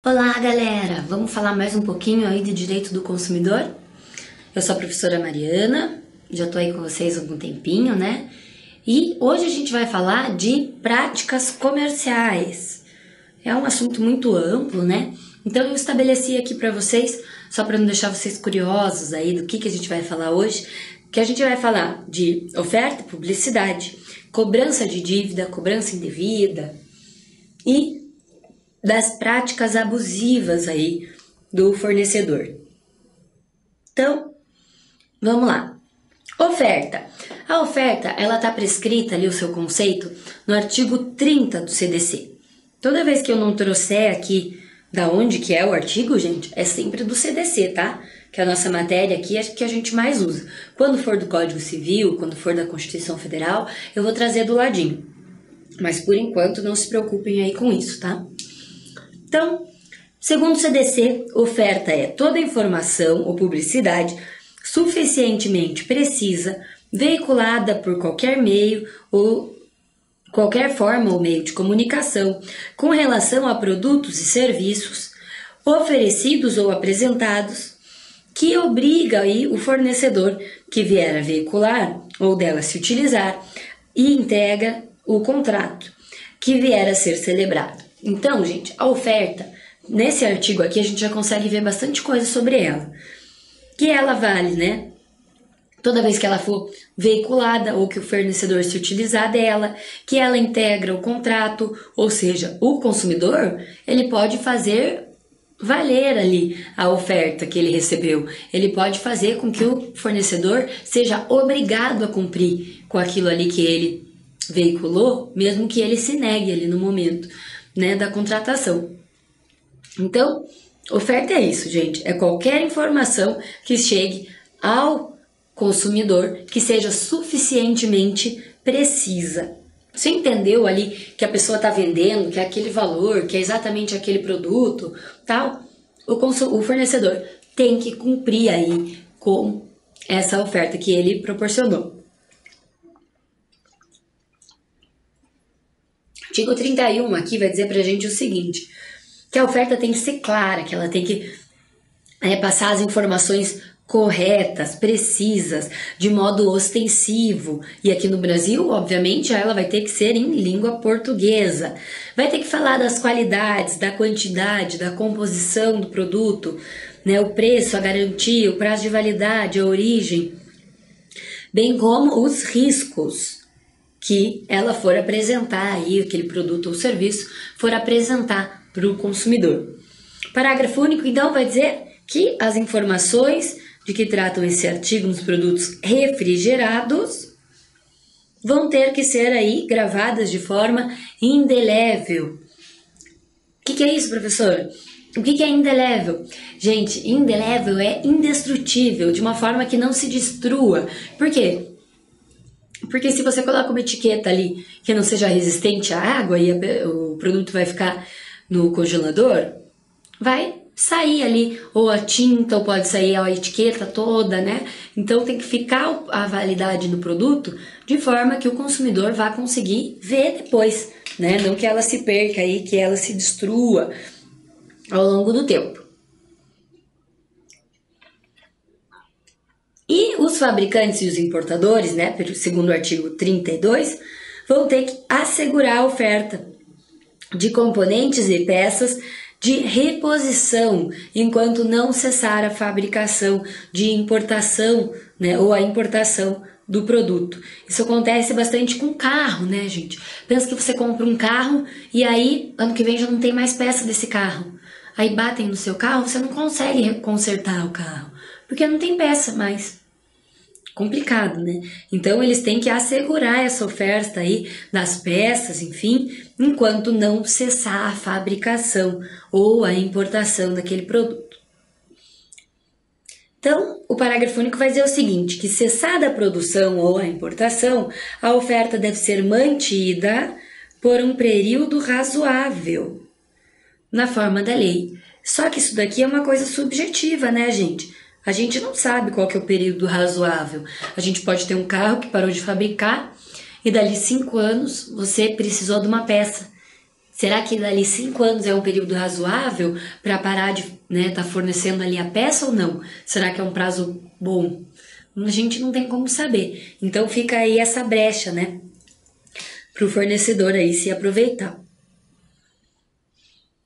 Olá, galera! Vamos falar mais um pouquinho aí de direito do consumidor? Eu sou a professora Mariana, já tô aí com vocês há algum tempinho, né? E hoje a gente vai falar de práticas comerciais. É um assunto muito amplo, né? Então eu estabeleci aqui para vocês, só para não deixar vocês curiosos aí do que a gente vai falar hoje, que a gente vai falar de oferta e publicidade, cobrança de dívida, cobrança indevida e das práticas abusivas aí do fornecedor. Então, vamos lá. Oferta. A oferta, ela tá prescrita ali, o seu conceito, no artigo 30 do CDC. Toda vez que eu não trouxer aqui da onde que é o artigo, gente, é sempre do CDC, tá? Que é a nossa matéria aqui é que a gente mais usa. Quando for do Código Civil, quando for da Constituição Federal, eu vou trazer do ladinho. Mas por enquanto não se preocupem aí com isso, tá? Então, segundo o CDC, oferta é toda informação ou publicidade suficientemente precisa, veiculada por qualquer meio ou qualquer forma ou meio de comunicação com relação a produtos e serviços oferecidos ou apresentados, que obriga aí o fornecedor que vier a veicular ou dela se utilizar e integra o contrato que vier a ser celebrado. Então, gente, a oferta, nesse artigo aqui a gente já consegue ver bastante coisa sobre ela. Que ela vale, né? Toda vez que ela for veiculada ou que o fornecedor se utilizar dela, que ela integra o contrato, ou seja, o consumidor, ele pode fazer valer ali a oferta que ele recebeu. Ele pode fazer com que o fornecedor seja obrigado a cumprir com aquilo ali que ele veiculou, mesmo que ele se negue ali no momento, né, da contratação. Então, oferta é isso, gente. É qualquer informação que chegue ao consumidor que seja suficientemente precisa. Você entendeu ali que a pessoa está vendendo, que é aquele valor, que é exatamente aquele produto, tal? O fornecedor tem que cumprir aí com essa oferta que ele proporcionou. Artigo 31 aqui vai dizer pra gente o seguinte, que a oferta tem que ser clara, que ela tem que passar as informações corretas, precisas, de modo ostensivo. E aqui no Brasil, obviamente, ela vai ter que ser em língua portuguesa. Vai ter que falar das qualidades, da quantidade, da composição do produto, né, o preço, a garantia, o prazo de validade, a origem, bem como os riscos que ela for apresentar aí, aquele produto ou serviço for apresentar para o consumidor. Parágrafo único, então, vai dizer que as informações de que tratam esse artigo nos produtos refrigerados vão ter que ser aí gravadas de forma indelével. O que é isso, professora? O que é indelével? Gente, indelével é indestrutível, de uma forma que não se destrua. Por quê? Porque se você coloca uma etiqueta ali que não seja resistente à água e o produto vai ficar no congelador, vai sair ali ou a tinta ou pode sair a etiqueta toda, né? Então tem que ficar a validade do produto de forma que o consumidor vá conseguir ver depois, né? Não que ela se perca aí, que ela se destrua ao longo do tempo. E os fabricantes e os importadores, né, segundo o artigo 32, vão ter que assegurar a oferta de componentes e peças de reposição, enquanto não cessar a fabricação de importação, né, ou a importação do produto. Isso acontece bastante com carro, né, gente? Pensa que você compra um carro e aí, ano que vem já não tem mais peça desse carro. Aí batem no seu carro, você não consegue consertar o carro, porque não tem peça mais. Complicado, né? Então eles têm que assegurar essa oferta aí das peças, enfim, enquanto não cessar a fabricação ou a importação daquele produto. Então, o parágrafo único vai dizer o seguinte, que cessada a produção ou a importação, a oferta deve ser mantida por um período razoável, na forma da lei. Só que isso daqui é uma coisa subjetiva, né, gente? A gente não sabe qual que é o período razoável. A gente pode ter um carro que parou de fabricar e dali 5 anos você precisou de uma peça. Será que dali 5 anos é um período razoável para parar de tá fornecendo ali a peça ou não? Será que é um prazo bom? A gente não tem como saber. Então fica aí essa brecha, né? Para o fornecedor aí se aproveitar.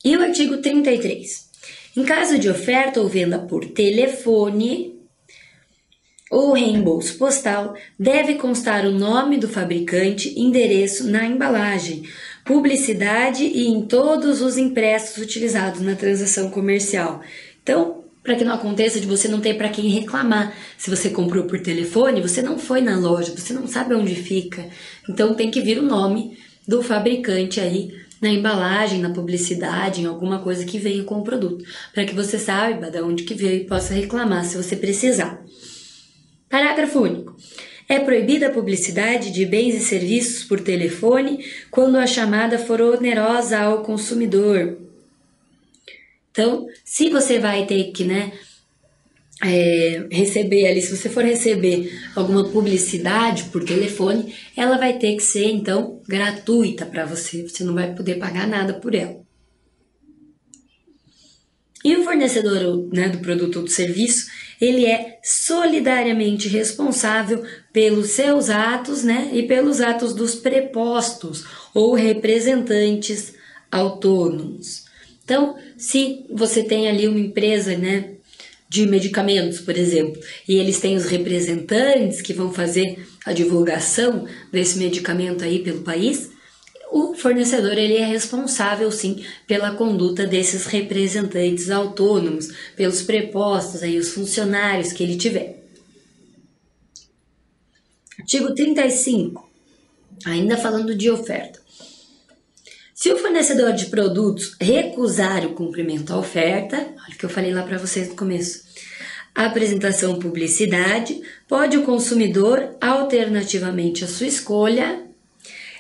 E o artigo 33. Em caso de oferta ou venda por telefone ou reembolso postal, deve constar o nome do fabricante, endereço na embalagem, publicidade e em todos os impressos utilizados na transação comercial. Então, para que não aconteça de você não ter para quem reclamar. Se você comprou por telefone, você não foi na loja, você não sabe onde fica. Então tem que vir o nome do fabricante aí na embalagem, na publicidade, em alguma coisa que venha com o produto, para que você saiba de onde que veio e possa reclamar se você precisar. Parágrafo único. É proibida a publicidade de bens e serviços por telefone quando a chamada for onerosa ao consumidor. Então, se você vai ter que, receber ali, se você for receber alguma publicidade por telefone, ela vai ter que ser, então, gratuita para você. Você não vai poder pagar nada por ela. E o fornecedor do produto ou do serviço, ele é solidariamente responsável pelos seus atos, e pelos atos dos prepostos ou representantes autônomos. Então, se você tem ali uma empresa, de medicamentos, por exemplo, e eles têm os representantes que vão fazer a divulgação desse medicamento aí pelo país, o fornecedor ele é responsável, sim, pela conduta desses representantes autônomos, pelos prepostos, aí, os funcionários que ele tiver. Artigo 35, ainda falando de oferta. Se o fornecedor de produtos recusar o cumprimento à oferta, olha o que eu falei lá para vocês no começo, a apresentação publicidade, pode o consumidor, alternativamente à sua escolha,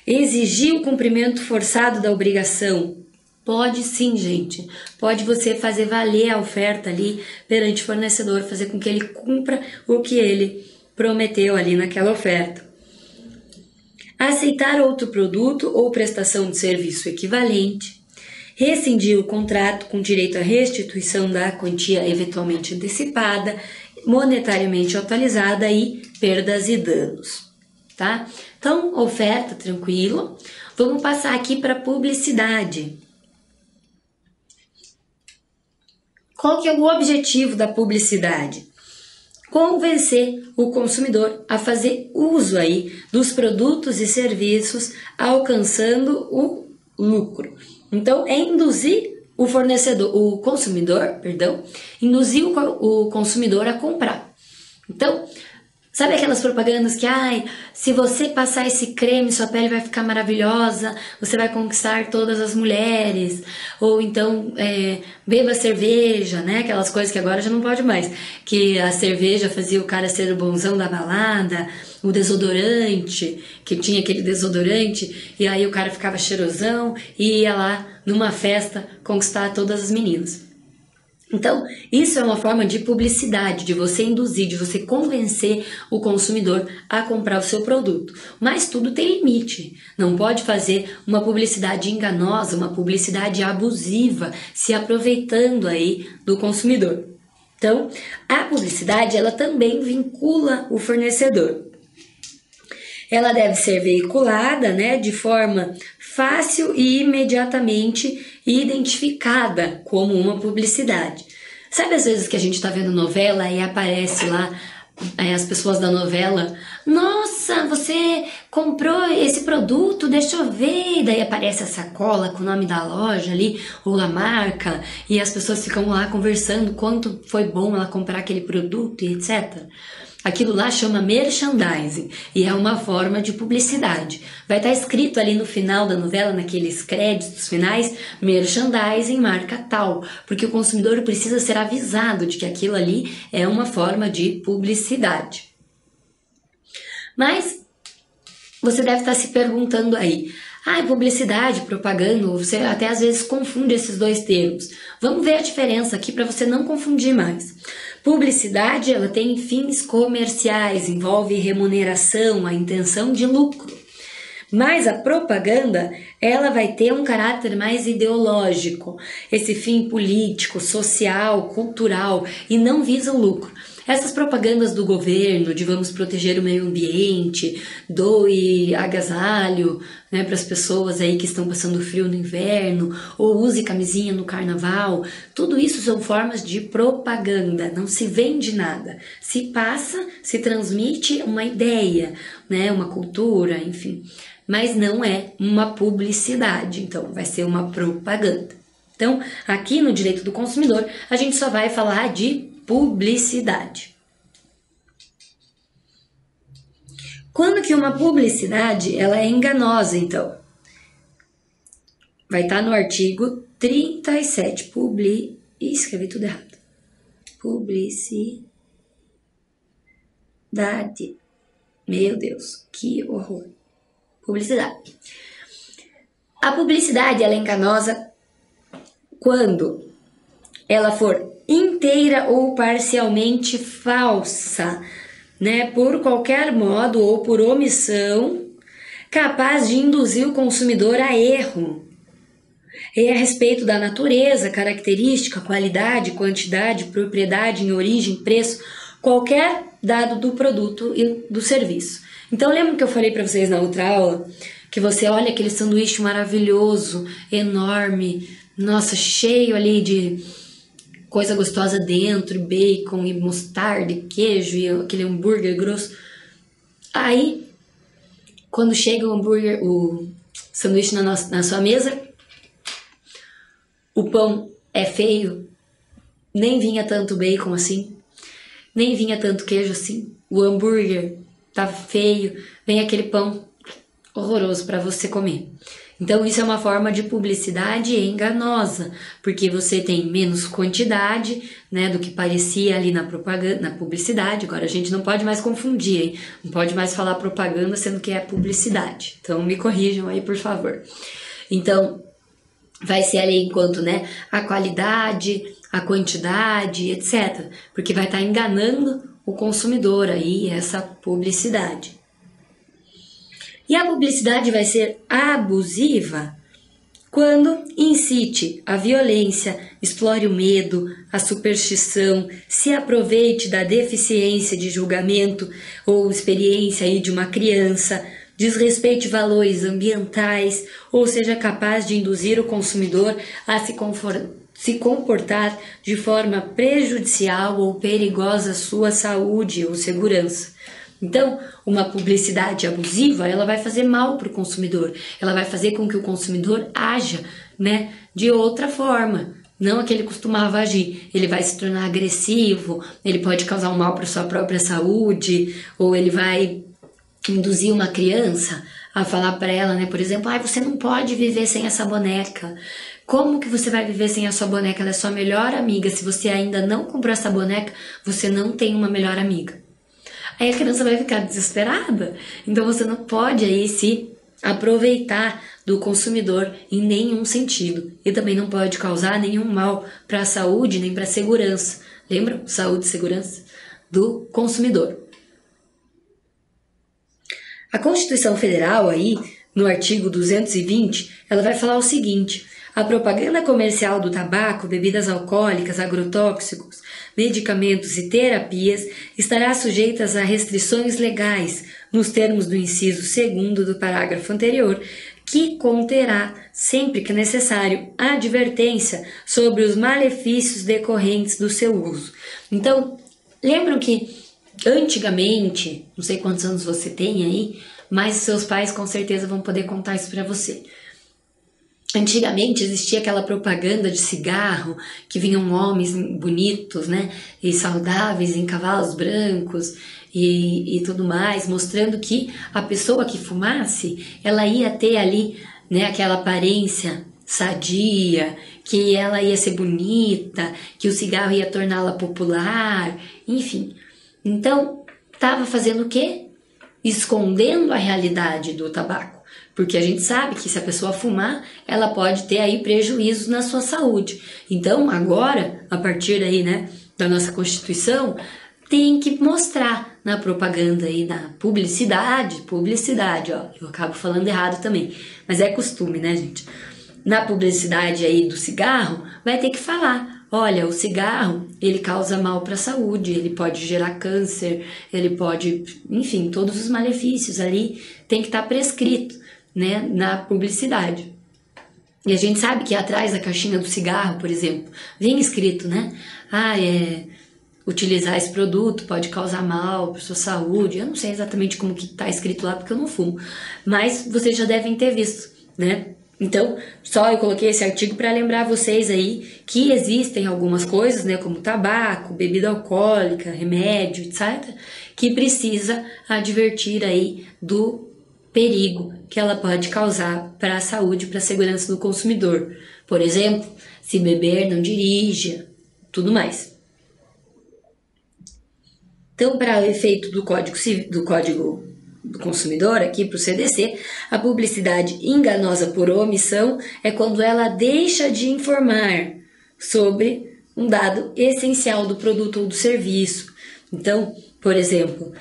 exigir o cumprimento forçado da obrigação. Pode sim, gente. Pode você fazer valer a oferta ali perante o fornecedor, fazer com que ele cumpra o que ele prometeu ali naquela oferta. Aceitar outro produto ou prestação de serviço equivalente, rescindir o contrato com direito à restituição da quantia eventualmente antecipada, monetariamente atualizada e perdas e danos, tá? Então, oferta, tranquilo. Vamos passar aqui para publicidade. Qual que é o objetivo da publicidade? Convencer o consumidor a fazer uso aí dos produtos e serviços, alcançando o lucro. Então, é induzir induzir o consumidor a comprar. Então, sabe aquelas propagandas que, se você passar esse creme, sua pele vai ficar maravilhosa, você vai conquistar todas as mulheres, ou então beba cerveja, aquelas coisas que agora já não pode mais, que a cerveja fazia o cara ser o bonzão da balada, o desodorante, que tinha aquele desodorante, e aí o cara ficava cheirosão e ia lá numa festa conquistar todas as meninas. Então, isso é uma forma de publicidade, de você induzir, de você convencer o consumidor a comprar o seu produto. Mas tudo tem limite. Não pode fazer uma publicidade enganosa, uma publicidade abusiva, se aproveitando aí do consumidor. Então, a publicidade, ela também vincula o fornecedor. Ela deve ser veiculada, de forma fácil e imediatamente identificada como uma publicidade. Sabe às vezes que a gente está vendo novela e aparece lá as pessoas da novela, nossa, você comprou esse produto, deixa eu ver, e daí aparece a sacola com o nome da loja ali, ou da marca, e as pessoas ficam lá conversando quanto foi bom ela comprar aquele produto e etc. Aquilo lá chama merchandising e é uma forma de publicidade. Vai estar escrito ali no final da novela, naqueles créditos finais, merchandising marca tal, porque o consumidor precisa ser avisado de que aquilo ali é uma forma de publicidade. Mas você deve estar se perguntando aí, publicidade, propaganda, você até às vezes confunde esses dois termos. Vamos ver a diferença aqui para você não confundir mais. Publicidade, ela tem fins comerciais, envolve remuneração, a intenção de lucro. Mas a propaganda, ela vai ter um caráter mais ideológico, esse fim político, social, cultural, e não visa o lucro. Essas propagandas do governo de vamos proteger o meio ambiente, doe agasalho, né, para as pessoas aí que estão passando frio no inverno, ou use camisinha no carnaval, tudo isso são formas de propaganda, não se vende nada. Se passa, se transmite uma ideia, né, uma cultura, enfim, mas não é uma publicidade, então vai ser uma propaganda. Então, aqui no Direito do Consumidor, a gente só vai falar de publicidade. Quando que uma publicidade ela é enganosa, então? Vai estar no artigo 37. Escrevi tudo errado. Publicidade. Meu Deus, que horror. Publicidade. A publicidade ela é enganosa quando ela for inteira ou parcialmente falsa, né, por qualquer modo ou por omissão, capaz de induzir o consumidor a erro. É a respeito da natureza, característica, qualidade, quantidade, propriedade em origem, preço, qualquer dado do produto e do serviço. Então lembra que eu falei para vocês na outra aula que você olha aquele sanduíche maravilhoso, enorme, nossa, cheio ali de coisa gostosa dentro, bacon e mostarda e queijo e aquele hambúrguer grosso. Aí, quando chega o sanduíche na sua mesa, o pão é feio, nem vinha tanto bacon assim, nem vinha tanto queijo assim, o hambúrguer tá feio, vem aquele pão horroroso para você comer. Então isso é uma forma de publicidade enganosa, porque você tem menos quantidade, né, do que parecia ali na propaganda, na publicidade. Agora a gente não pode mais confundir, hein? Não pode mais falar propaganda sendo que é publicidade. Então me corrijam aí, por favor. Então vai ser ali enquanto, né, a qualidade, a quantidade, etc. Porque vai estar enganando o consumidor aí, essa publicidade. E a publicidade vai ser abusiva quando incite a violência, explore o medo, a superstição, se aproveite da deficiência de julgamento ou experiência aí de uma criança, desrespeite valores ambientais ou seja capaz de induzir o consumidor a se comportar de forma prejudicial ou perigosa à sua saúde ou segurança. Então, uma publicidade abusiva, ela vai fazer mal para o consumidor, ela vai fazer com que o consumidor haja, né, de outra forma, não a que ele costumava agir. Ele vai se tornar agressivo, ele pode causar um mal para sua própria saúde, ou ele vai induzir uma criança a falar para ela, né, por exemplo, você não pode viver sem essa boneca. Como que você vai viver sem a sua boneca? Ela é sua melhor amiga. Se você ainda não comprou essa boneca, você não tem uma melhor amiga. Aí a criança vai ficar desesperada. Então você não pode aí se aproveitar do consumidor em nenhum sentido. E também não pode causar nenhum mal para a saúde nem para a segurança. Lembram? Saúde e segurança do consumidor. A Constituição Federal aí, no artigo 220, ela vai falar o seguinte: a propaganda comercial do tabaco, bebidas alcoólicas, agrotóxicos, medicamentos e terapias estará sujeita a restrições legais, nos termos do inciso 2º do parágrafo anterior, que conterá, sempre que necessário, advertência sobre os malefícios decorrentes do seu uso. Então, lembram que antigamente, não sei quantos anos você tem aí, mas seus pais com certeza vão poder contar isso para você. Antigamente existia aquela propaganda de cigarro que vinham homens bonitos, né, e saudáveis em cavalos brancos e tudo mais, mostrando que a pessoa que fumasse, ela ia ter ali, né, aquela aparência sadia, que ela ia ser bonita, que o cigarro ia torná-la popular, enfim. Então, estava fazendo o quê? Escondendo a realidade do tabaco. Porque a gente sabe que se a pessoa fumar, ela pode ter aí prejuízos na sua saúde. Então, agora, a partir aí, né, da nossa Constituição, tem que mostrar, na propaganda e na publicidade, ó, eu acabo falando errado também, mas é costume, né, gente? Na publicidade aí do cigarro, vai ter que falar, olha, o cigarro, ele causa mal para a saúde, ele pode gerar câncer, ele pode, enfim, todos os malefícios ali tem que estar prescrito, né, na publicidade. E a gente sabe que atrás da caixinha do cigarro, por exemplo, vem escrito, né, utilizar esse produto pode causar mal para sua saúde. Eu não sei exatamente como que tá escrito lá porque eu não fumo, mas vocês já devem ter visto, né? Então, só eu coloquei esse artigo para lembrar vocês aí que existem algumas coisas, né, como tabaco, bebida alcoólica, remédio, etc, que precisa advertir aí do perigo que ela pode causar para a saúde, para a segurança do consumidor. Por exemplo, se beber, não dirija, tudo mais. Então, para o efeito do Código do Consumidor, aqui para o CDC, a publicidade enganosa por omissão é quando ela deixa de informar sobre um dado essencial do produto ou do serviço. Então, por exemplo,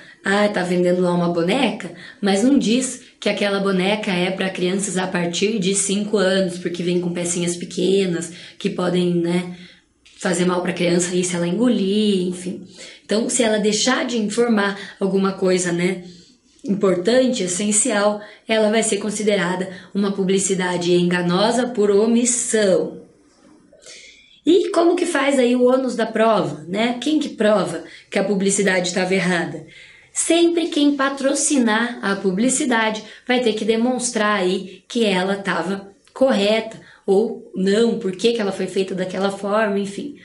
tá vendendo lá uma boneca, mas não diz que aquela boneca é para crianças a partir de 5 anos, porque vem com pecinhas pequenas que podem, né, fazer mal para a criança aí se ela engolir, enfim. Então, se ela deixar de informar alguma coisa, né, importante, essencial, ela vai ser considerada uma publicidade enganosa por omissão. E como que faz aí o ônus da prova, né? Quem que prova que a publicidade estava errada? Sempre quem patrocinar a publicidade vai ter que demonstrar aí que ela estava correta ou não, por que ela foi feita daquela forma, enfim.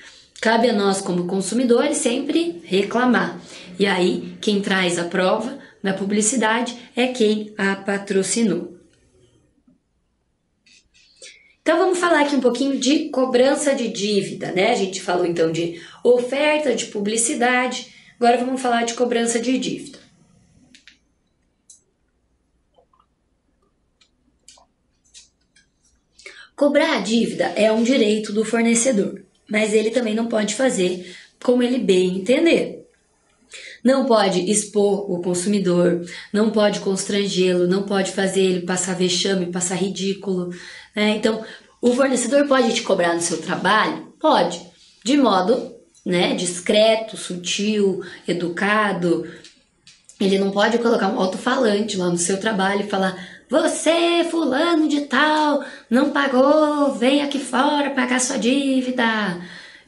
Cabe a nós, como consumidores, sempre reclamar. E aí, quem traz a prova na publicidade é quem a patrocinou. Então vamos falar aqui um pouquinho de cobrança de dívida, né? A gente falou então de oferta, de publicidade, agora vamos falar de cobrança de dívida. Cobrar a dívida é um direito do fornecedor, mas ele também não pode fazer como ele bem entender. Não pode expor o consumidor, não pode constrangê-lo, não pode fazer ele passar vexame, passar ridículo, né? Então, o fornecedor pode te cobrar no seu trabalho? Pode, de modo, né, discreto, sutil, educado. Ele não pode colocar um alto-falante lá no seu trabalho e falar: você, fulano de tal, não pagou, vem aqui fora pagar sua dívida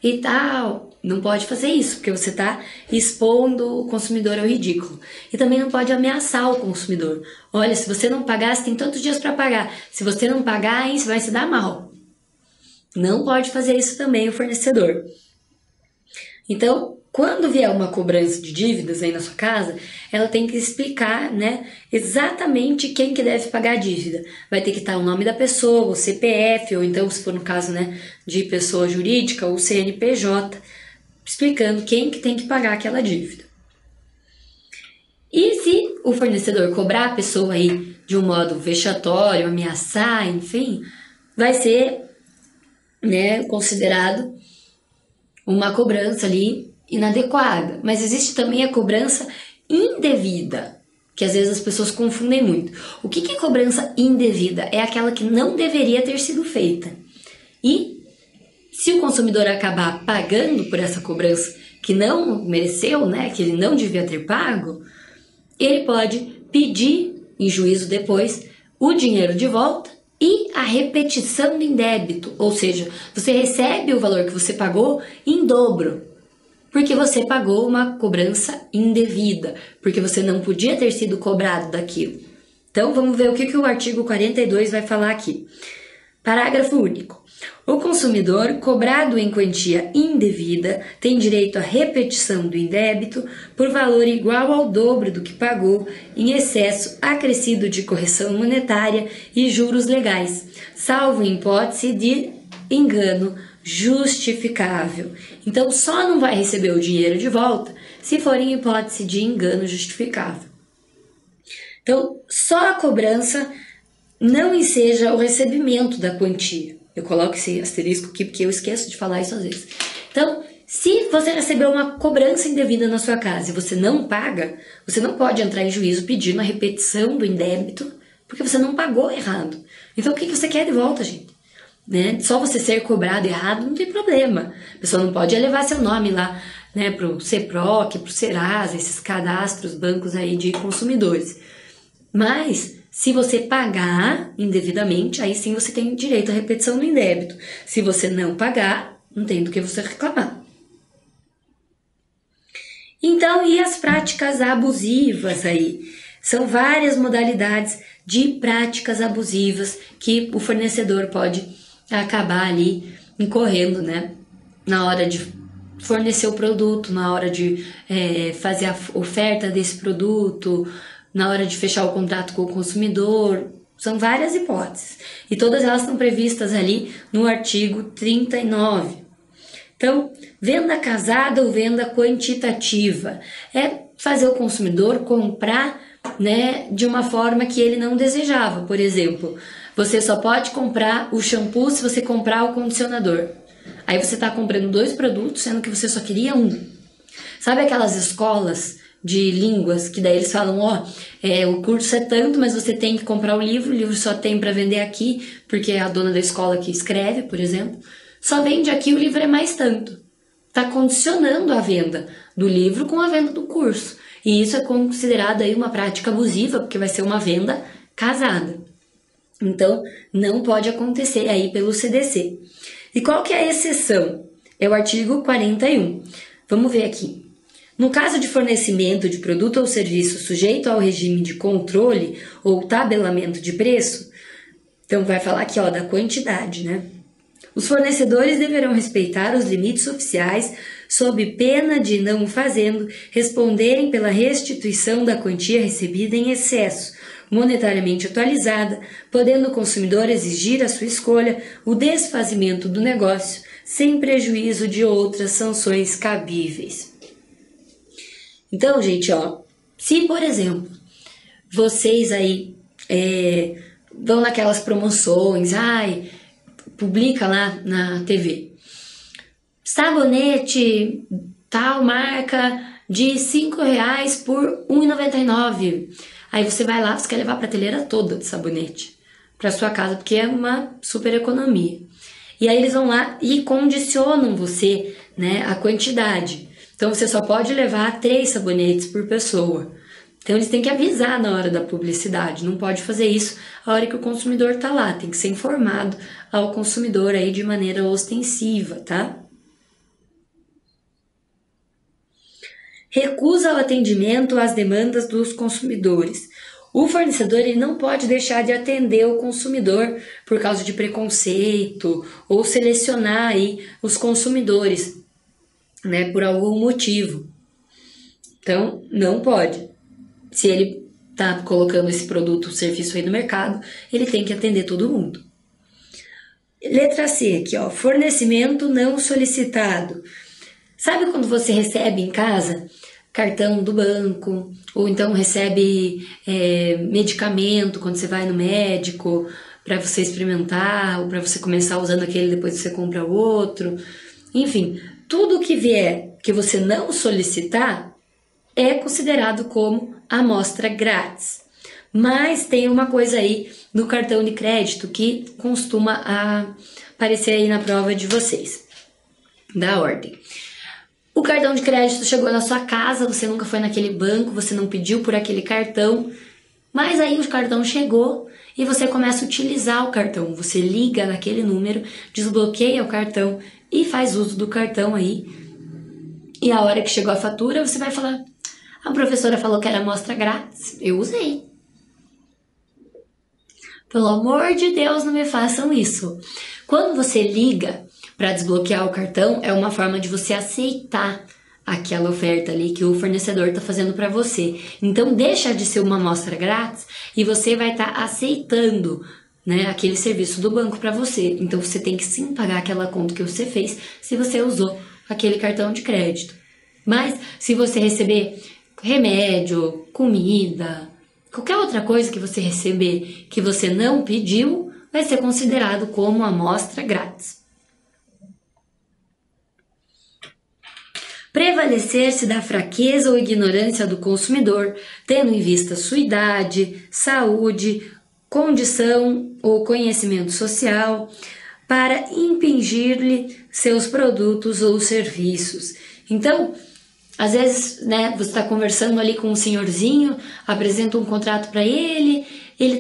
e tal. Não pode fazer isso, porque você está expondo o consumidor ao ridículo. E também não pode ameaçar o consumidor. Olha, se você não pagar, você tem tantos dias para pagar. Se você não pagar, hein, você vai se dar mal. Não pode fazer isso também o fornecedor. Então, quando vier uma cobrança de dívidas aí na sua casa, ela tem que explicar, né, exatamente quem que deve pagar a dívida. Vai ter que estar o nome da pessoa, o CPF, ou então, se for no caso, né, de pessoa jurídica, o CNPJ, explicando quem que tem que pagar aquela dívida. E se o fornecedor cobrar a pessoa aí de um modo vexatório, ameaçar, enfim, vai ser, né, considerado uma cobrança ali inadequada. Mas existe também a cobrança indevida, que às vezes as pessoas confundem muito. O que é cobrança indevida? É aquela que não deveria ter sido feita. E se o consumidor acabar pagando por essa cobrança que não mereceu, né, que ele não devia ter pago, ele pode pedir em juízo depois o dinheiro de volta e a repetição do indébito, ou seja, você recebe o valor que você pagou em dobro, porque você pagou uma cobrança indevida, porque você não podia ter sido cobrado daquilo. Então vamos ver o que o artigo 42 vai falar aqui. Parágrafo único. O consumidor, cobrado em quantia indevida, tem direito à repetição do indébito por valor igual ao dobro do que pagou, em excesso acrescido de correção monetária e juros legais, salvo em hipótese de engano justificável. Então, só não vai receber o dinheiro de volta se for em hipótese de engano justificável. Então, só a cobrança não enseja o recebimento da quantia. Eu coloco esse asterisco aqui porque eu esqueço de falar isso às vezes. Então, Se você recebeu uma cobrança indevida na sua casa e você não paga, você não pode entrar em juízo pedindo a repetição do indébito, porque você não pagou errado. Então o que você quer de volta, gente? Né? Só você ser cobrado errado não tem problema. A pessoa não pode levar seu nome lá, né, pro CEPROC, pro Serasa, esses cadastros, bancos aí de consumidores. Mas se você pagar indevidamente, aí sim você tem direito à repetição do indébito. Se você não pagar, não tem do que você reclamar. Então, e as práticas abusivas aí? São várias modalidades de práticas abusivas que o fornecedor pode acabar ali incorrendo, né? Na hora de fornecer o produto, na hora de fazer a oferta desse produto, na hora de fechar o contrato com o consumidor. São várias hipóteses. E todas elas estão previstas ali no artigo 39. Então, venda casada ou venda quantitativa é fazer o consumidor comprar, né, de uma forma que ele não desejava. Por exemplo, você só pode comprar o shampoo se você comprar o condicionador. Aí você está comprando 2 produtos, sendo que você só queria um. Sabe aquelas escolas de línguas que daí eles falam, o curso é tanto, mas você tem que comprar o livro só tem para vender aqui, porque é a dona da escola que escreve, por exemplo. Só vende aqui, o livro é mais tanto. Está condicionando a venda do livro com a venda do curso. E isso é considerado aí uma prática abusiva, porque vai ser uma venda casada. Então, não pode acontecer aí pelo CDC. E qual que é a exceção? É o artigo 41. Vamos ver aqui. No caso de fornecimento de produto ou serviço sujeito ao regime de controle ou tabelamento de preço, então vai falar aqui da quantidade, né? Os fornecedores deverão respeitar os limites oficiais sob pena de, não o fazendo, responderem pela restituição da quantia recebida em excesso, monetariamente atualizada, podendo o consumidor exigir à sua escolha o desfazimento do negócio, sem prejuízo de outras sanções cabíveis. Então, gente, se, por exemplo, vocês aí vão naquelas promoções, publica lá na TV, sabonete tal marca de R$5 por R$1,99. Aí você vai lá, você quer levar a prateleira toda de sabonete para sua casa, porque é uma super economia. E aí eles vão lá e condicionam você, né, a quantidade. Então você só pode levar 3 sabonetes por pessoa. Então eles têm que avisar na hora da publicidade, não pode fazer isso a hora que o consumidor está lá, tem que ser informado ao consumidor aí de maneira ostensiva, tá? Recusa o atendimento às demandas dos consumidores. O fornecedor ele não pode deixar de atender o consumidor por causa de preconceito ou selecionar aí os consumidores, né, por algum motivo. Então, não pode. Se ele está colocando esse produto ou serviço aí no mercado, ele tem que atender todo mundo. Letra C aqui, fornecimento não solicitado. Sabe quando você recebe em casa cartão do banco, ou então recebe medicamento quando você vai no médico para você experimentar, ou para você começar usando aquele depois você compra outro. Enfim, tudo que vier que você não solicitar é considerado como amostra grátis. Mas tem uma coisa aí no cartão de crédito que costuma aparecer aí na prova de vocês, da ordem. O cartão de crédito chegou na sua casa, você nunca foi naquele banco, você não pediu por aquele cartão, mas aí o cartão chegou e você começa a utilizar o cartão. Você liga naquele número, desbloqueia o cartão e faz uso do cartão aí. E a hora que chegou a fatura, você vai falar: a professora falou que era amostra grátis, eu usei. Pelo amor de Deus, não me façam isso. Quando você liga para desbloquear o cartão, é uma forma de você aceitar aquela oferta ali que o fornecedor está fazendo para você. Então, deixa de ser uma amostra grátis e você vai estar aceitando, né, aquele serviço do banco para você. Então, você tem que sim pagar aquela conta que você fez se você usou aquele cartão de crédito. Mas, se você receber remédio, comida, qualquer outra coisa que você receber que você não pediu, vai ser considerado como amostra grátis. prevalecer-se da fraqueza ou ignorância do consumidor, tendo em vista sua idade, saúde, condição ou conhecimento social, para impingir-lhe seus produtos ou serviços. Então, às vezes, né, você está conversando ali com um senhorzinho, apresenta um contrato para ele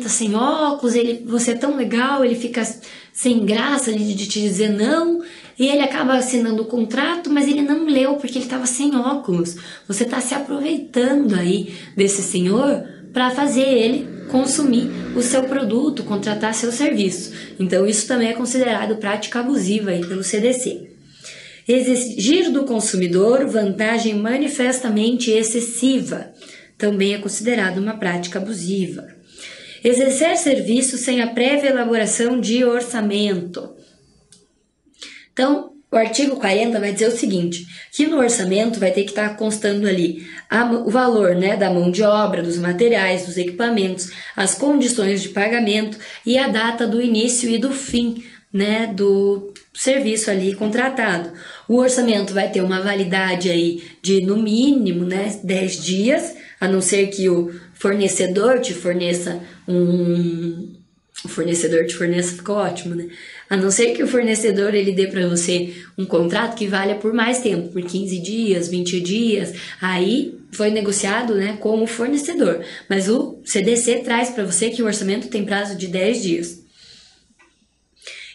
tá sem óculos, você é tão legal, ele fica sem graça de te dizer não, e ele acaba assinando o contrato, mas ele não leu porque ele estava sem óculos. Você está se aproveitando aí desse senhor para fazer ele consumir o seu produto, contratar seu serviço. Então isso também é considerado prática abusiva aí pelo CDC. Exigir do consumidor vantagem manifestamente excessiva também é considerado uma prática abusiva. Exercer serviço sem a prévia elaboração de orçamento. Então, o artigo 40 vai dizer o seguinte, que no orçamento vai ter que estar constando ali o valor, né, da mão de obra, dos materiais, dos equipamentos, as condições de pagamento e a data do início e do fim, né, do serviço ali contratado. O orçamento vai ter uma validade aí de no mínimo, né, 10 dias, a não ser que o fornecedor te forneça o fornecedor te forneça, ficou ótimo, né? A não ser que o fornecedor ele dê para você um contrato que valha por mais tempo, por 15 dias, 20 dias, aí foi negociado, né, com o fornecedor. Mas o CDC traz para você que o orçamento tem prazo de 10 dias.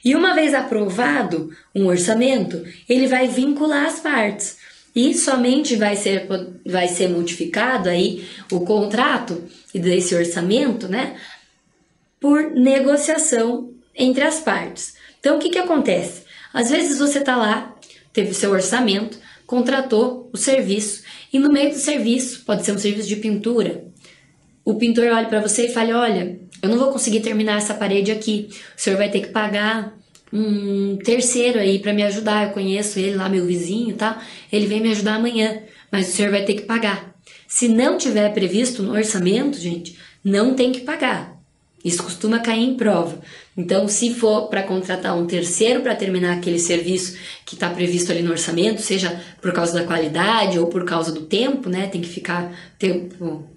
E uma vez aprovado um orçamento, ele vai vincular as partes. E somente vai ser modificado aí o contrato desse orçamento, né, por negociação entre as partes. Então, o que acontece? Às vezes você está lá, teve seu orçamento, contratou o serviço, e no meio do serviço, pode ser um serviço de pintura, o pintor olha para você e fala, olha, eu não vou conseguir terminar essa parede aqui, o senhor vai ter que pagar um terceiro aí para me ajudar, eu conheço ele lá, meu vizinho, tá? Ele vem me ajudar amanhã, mas o senhor vai ter que pagar. Se não tiver previsto no orçamento, gente, não tem que pagar. Isso costuma cair em prova. Então, se for para contratar um terceiro para terminar aquele serviço que está previsto ali no orçamento, seja por causa da qualidade ou por causa do tempo, né? Tem que ficar tempo.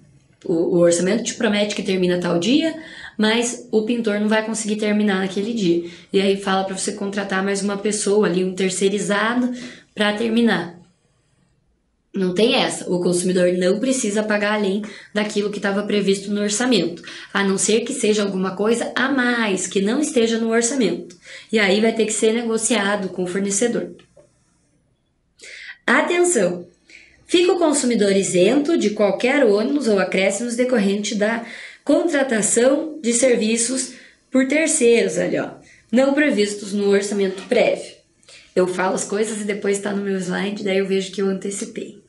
O orçamento te promete que termina tal dia, mas o pintor não vai conseguir terminar naquele dia. E aí fala para você contratar mais uma pessoa ali, um terceirizado, para terminar. Não tem essa, o consumidor não precisa pagar além daquilo que estava previsto no orçamento, a não ser que seja alguma coisa a mais, que não esteja no orçamento. E aí vai ter que ser negociado com o fornecedor. Atenção! Fica o consumidor isento de qualquer ônus ou acréscimos decorrente da contratação de serviços por terceiros, ali, ó, não previstos no orçamento prévio. Eu falo as coisas e depois está no meu slide, daí eu vejo que eu antecipei.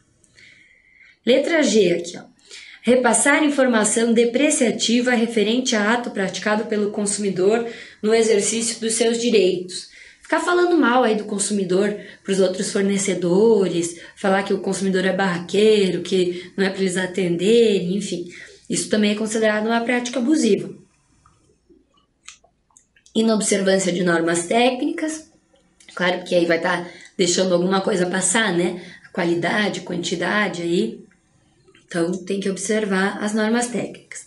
Letra G aqui, ó. Repassar informação depreciativa referente a ato praticado pelo consumidor no exercício dos seus direitos. Ficar falando mal aí do consumidor para os outros fornecedores, falar que o consumidor é barraqueiro, que não é para eles atenderem, enfim. Isso também é considerado uma prática abusiva. Inobservância de normas técnicas, claro que aí vai estar deixando alguma coisa passar, né? A qualidade, quantidade aí. Então, tem que observar as normas técnicas.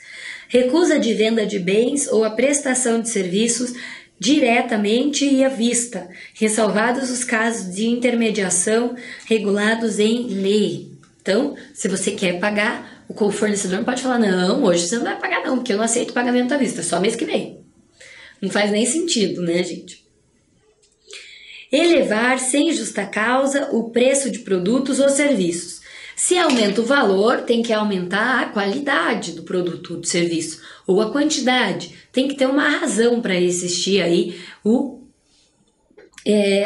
Recusa de venda de bens ou a prestação de serviços diretamente e à vista, ressalvados os casos de intermediação regulados em lei. Então, se você quer pagar, o fornecedor não pode falar, não, hoje você não vai pagar não, porque eu não aceito pagamento à vista, só mês que vem. Não faz nem sentido, né, gente? Elevar sem justa causa o preço de produtos ou serviços. Se aumenta o valor, tem que aumentar a qualidade do produto ou do serviço, ou a quantidade. Tem que ter uma razão para existir aí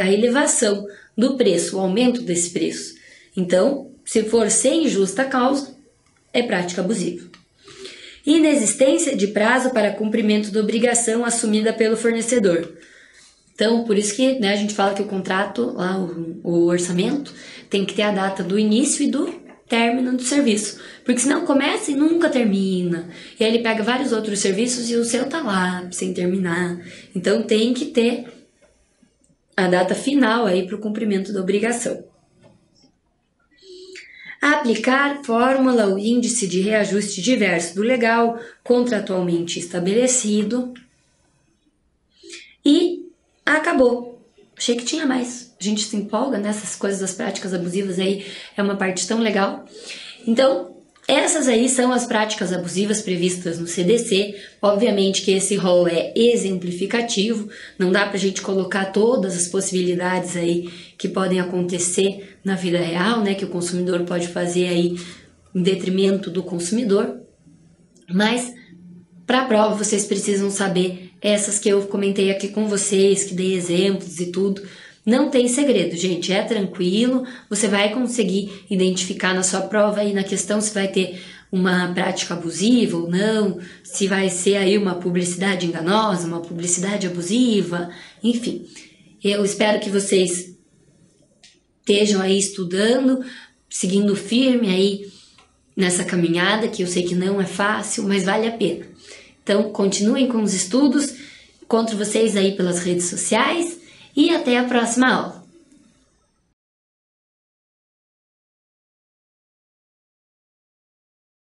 a elevação do preço, o aumento desse preço. Então, se for sem justa causa, é prática abusiva. Inexistência de prazo para cumprimento da obrigação assumida pelo fornecedor. Então, por isso que, né, a gente fala que o contrato, lá, o orçamento, tem que ter a data do início e do término do serviço, porque senão começa e nunca termina, e aí ele pega vários outros serviços e o seu tá lá sem terminar. Então tem que ter a data final aí para o cumprimento da obrigação. aplicar fórmula ou índice de reajuste diverso do legal contratualmente estabelecido. E acabou. Achei que tinha mais. A gente se empolga nessas coisas das práticas abusivas aí, é uma parte tão legal. Então, essas aí são as práticas abusivas previstas no CDC. Obviamente que esse rol é exemplificativo, não dá pra gente colocar todas as possibilidades aí que podem acontecer na vida real, né, que o consumidor pode fazer aí em detrimento do consumidor. Mas, para a prova, vocês precisam saber essas que eu comentei aqui com vocês, que dei exemplos e tudo. Não tem segredo, gente, é tranquilo, você vai conseguir identificar na sua prova aí na questão se vai ter uma prática abusiva ou não, se vai ser aí uma publicidade enganosa, uma publicidade abusiva, enfim. Eu espero que vocês estejam aí estudando, seguindo firme aí nessa caminhada, que eu sei que não é fácil, mas vale a pena. Então, continuem com os estudos, encontro vocês aí pelas redes sociais, e até a próxima aula!